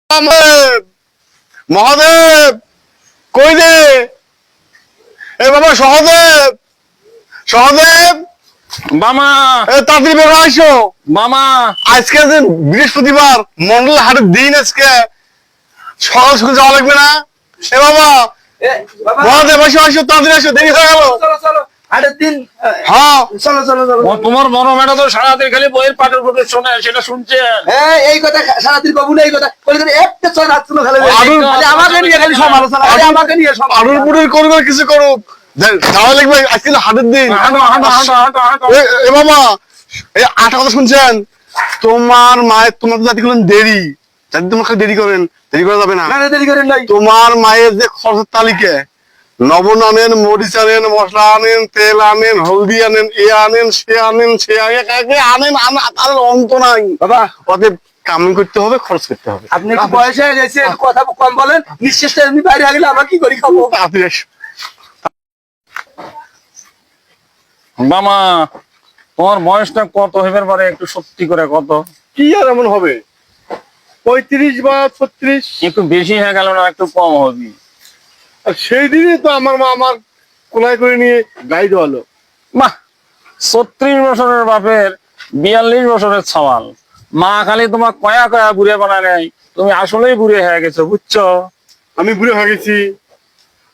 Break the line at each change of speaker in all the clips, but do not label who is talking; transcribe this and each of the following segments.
মহাদেব মহাদেব কই রে? এ বাবা সহদেব সহদেব
মামা
তাড়াতাড়ি বের হয়ে আসো
মামা।
আজকে যে বৃহস্পতিবার মন্ডল হাটের দিন, আজকে সকাল সকাল যাওয়া লাগবে না? এ বাবা মহাদেব আসো আসো, তাড়াতাড়ি আসো, দেরি হয়ে গেল।
হাটের দিন।
হ্যাঁ
চলো চলো চলো।
তোমার বড় মেয়েটা তো সারাদিন খালি বইয়ের পাটের ফুটে শোনে, সেটা শুনছেন?
হ্যাঁ এই কথা সারাদিন কবু না, এই কথা বলে একটা ছয় রাত ছিল খালি আমাকে নিয়ে খালি সমালোচনা, আমাকে নিয়ে
আরুর পুরুর করবে কিছু করুক, যাওয়া লাগবে। আজকে তো হাটের দিন।
হাঁটো হাঁটো হাঁটো হাঁটো হাঁটো।
এ বাবা এই আটা কথা শুনছেন? তোমার মায়ের, তোমার তো জাতি করলেন দেরি, যদি তোমাকে দেরি করেন, দেরি করা যাবে না।
দেরি করেন নাই।
তোমার মায়ের যে খরচের তালিকা, লবণ আনেন, মরিচ আনেন, মশলা আনেন, তেল আনেন, হলদি আনেন, এ আনেন, সে আনেন, সে আনেন, তার অন্ত নাই
বাবা।
অতএব কামিং করতে হবে, খরচ করতে হবে।
আপনি একটু বয়স হয়ে গেছে, একটু কথা কম বলেন। নিঃশ্বাস এমনি বাইরে গেলে আমরা কি করি খাবো?
তাড়াতাড়ি এসো।
মামা তোমার বয়সটা কত হইবার পারে, একটু সত্যি করে কত?
কি আর এমন হবে, 35 বা 36।
একটু বেশি হয়ে গেল না, একটু কম হবে?
আর সেই দিনই তো আমার মা আমার কোলায় করে নিয়ে গাড়ি দেওয়ালো।
বাহ, 36 বছরের বাপের 42 বছরের সওয়াল। মা খালি তোমার কয়া কয়া বুড়ে বানায় নাই, তুমি আসলেই বুড়ে হয়ে গেছো, বুঝছো?
আমি বুড়ো হয়ে গেছি,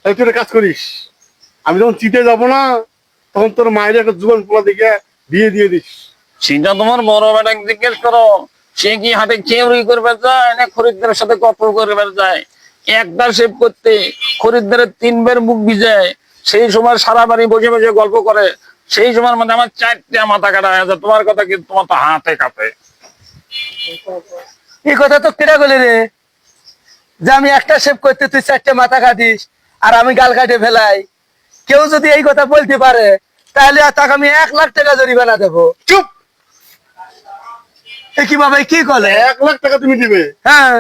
তাই তুই একটা কাজ করিস, আমি যখন চিটে যাবো না, তখন তোর মায়ের একটা জীবন পোলা দিকে বিয়ে দিয়ে দিস।
সেটা তোমার বড় বেটাকে জিজ্ঞেস করো, সে কি হাতে চেউরি করবে যায় না খরিদ্দারের সাথে গল্প করবে যায়? একবার সেভ করতে খরিদ্দারের 3 বার মুখ ভিজায়, সেই সময় সারা বাড়ি বসে বসে গল্প করে, সেই সময়ের মধ্যে আমার 4টা মাথা কাটা হয়ে যায়। তোমার কথা কিন্তু তোমার তো হাতে কাঁপে।
এই কথা তো কেটে গেলে রে, যে আমি একটা শেভ করতে তুই 4টে মাথা কাটিস আর আমি গাল কাটে ফেলাই। কেউ যদি এই কথা বলতে পারে তাহলে আর তাকে আমি 1 লাখ টাকা জরিমানা দেবো।
চুপ!
কি বাবা কি করে?
1 লাখ টাকা তুমি দিবে?
হ্যাঁ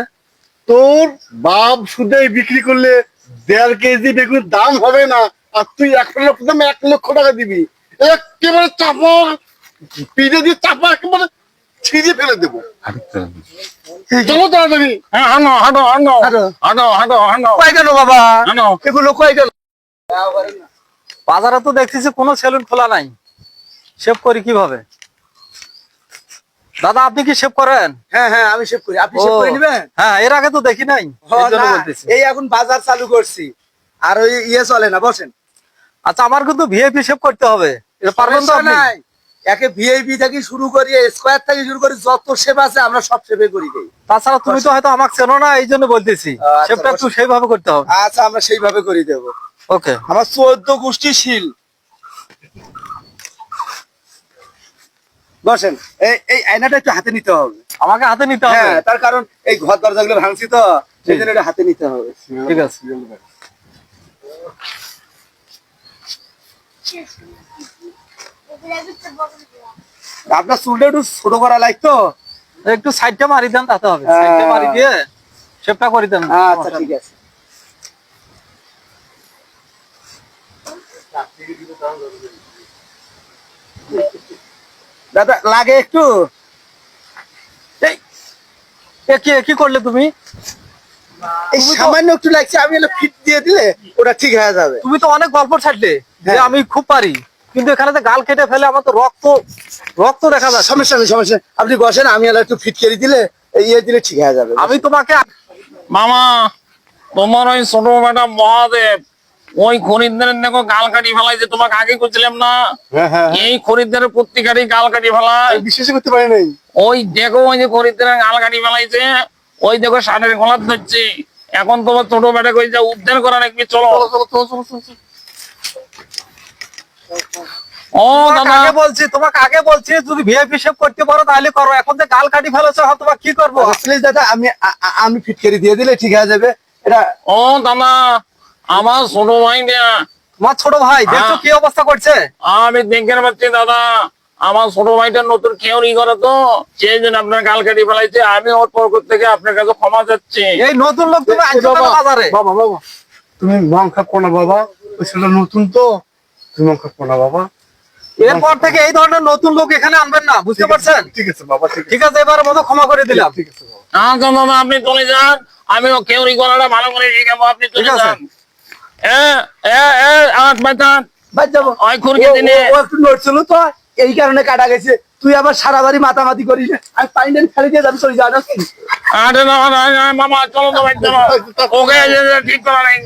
তোর বাপ শুধু বিক্রি করলে 1.5 কেজি বেগুনের দাম হবে না, আর তুই 1 লক্ষ টাকা দিবি? একেবারে চাপা পিঠে দিয়ে চাপা একেবারে ছিঁড়ে ফেলে দেবো। চলো তাড়াতাড়ি।
হ্যাঁ, হাঁটো হাঁটো হাঁটো
হাঁটো।
হাঁটো হাঁটো হাঁটো
কয় কেন বাবা?
হাঁটো।
এগুলো কয় কেন?
বাজারে তো দেখতেছি কোনো সেলুন খোলা নাই, শেভ করি কিভাবে? দাদা আপনি কি শেভ করেন?
হ্যাঁ হ্যাঁ আমি শেভ করি, আপনি শেভ করে নিবেন?
হ্যাঁ, এর আগে তো দেখি নাই, এই জন্য
না,
বলতেছি।
এই এখন বাজার চালু করছি, আর ওই চলে না, বসেন।
আচ্ছা, আমার কিন্তু ভিআইপি শেভ করতে হবে, এটা পারবেন তো
সমস্যা
আপনি?
নাই, একে ভিআইপি থেকে শুরু করি, স্কয়ার থেকে শুরু করি, যত শেপ আছে আমরা সব শেপে করি দেই।
তাছাড়া তুমি তো হয়তো আমাকে চেনো না, এই জন্য বলতেছি
আচ্ছা,
শেভটা একটু
বসেন।
সেইভাবে করতে হবে।
আচ্ছা আমরা সেইভাবে করে দেবো।
ওকে।
আমার 14 গোষ্ঠী শিল। বসেন, এই আয়নাটা একটু হাতে নিতে হবে।
আমাকে হাতে নিতে হবে?
হ্যাঁ, তার কারণ এই ঘর দরজাগুলো ভাঙছি তো, সেই জন্য এটা হাতে নিতে হবে।
ঠিক আছে।
আপনার চুলটা একটু ছোট করা লাগতো।
একটু সাইডটা মারি দেন, তাতে হবে। সাইডটা মারি দিয়ে শেভটা করে দেন।
আচ্ছা ঠিক আছে। দাদা লাগে একটু?
কি করলে তুমি?
এই সামান্য একটু লাগছে, আমি হলো ফিট দিয়ে দিলে ওটা ঠিক হয়ে যাবে।
তুমি তো অনেক গল্প ছাড়লে যে
হ্যাঁ।
আমি খুব পারি, কিন্তু এখানে তো গাল কেটে ফেলে আমার তো রক্ত রক্ত দেখা যাচ্ছে।
সমস্যা নেই সমস্যা নেই, আপনি বসেন, আমি হলো একটু ফিট করে দিলে ইয়ে দিলে ঠিক হয়ে যাবে।
আমি তোমাকে
মামা তোমার ওই ছোট বেটা মহাদেব ওই খরিদ্দারের দেখো গাল কাটি ফেলাইছে, তোমাকে আগে করছিলাম না?
হ্যাঁ হ্যাঁ,
এই খরিদ্দারের প্রত্যেকারই গাল কাটি ফেলায়।
বিশ্বাস করতে পারি নাই।
ওই দেখো, ওই যে খরিদ্দারের গাল কাটি ফেলাইছে, ওই দেখো শার্টের গলার ধরছে। এখন তোমার ছোট বেটা কই যা উদ্ধার করা নাকি, চলো। ও দাদা
তোমাকে আগে বলছি যদি ভিআইপি শেভ করতে পারো তাহলে করো, এখন যে গাল কাটি ফেলেছো তোমাকে কি করবো?
প্লিজ দাদা, আমি ফিট করে দিয়ে দিলে ঠিক হয়ে যাবে এটা।
ও দাদা, আমার ছোট ভাই দেয়া,
তোমার ছোট ভাই দেখছো কি অবস্থা করছে?
আমি দেখতে পাচ্ছি দাদা, আমার ছোট ভাইটা নতুন কেউরি করে তো, সেই জন্য আপনার গাল কাটি ফেলাইছে। আমি ওর পর থেকে আপনার কাছে ক্ষমা চাচ্ছি।
এই নতুন লোক তুমি আনছো কেন বাজারে?
বাবা বাবা তুমি মন খারাপ করো না বাবা, ওই ছেলেটা নতুন তো, তুমি মন খারাপ করো না বাবা।
এরপর থেকে এই ধরনের নতুন লোক এখানে আনবেন না, বুঝতে পারছেন?
ঠিক আছে বাবা, ঠিক আছে,
ঠিক আছে, এবার মতো ক্ষমা করে দিলাম।
ঠিক আছে বাবা।
আচ্ছা মামা আপনি চলে যান, আমি ও কেউরি গলাটা ভালো করে শিখাবো, আপনি চলে
ঠিক আছে।
যান। আট বাতান
বাদ যাবো।
ওই খুরকে
ও-
দিনে
ও- ও একটু নড়ছিল তো, এই কারণে কাটা গেছে। তুই আবার সারা বাড়ি মাতামাতি করিস না। আমি পাইনি খালি দিয়ে যাবি, চলে যাওয়া
আরে না মামা চলো তো ভাই চলো, ওকে ঠিক করা নাই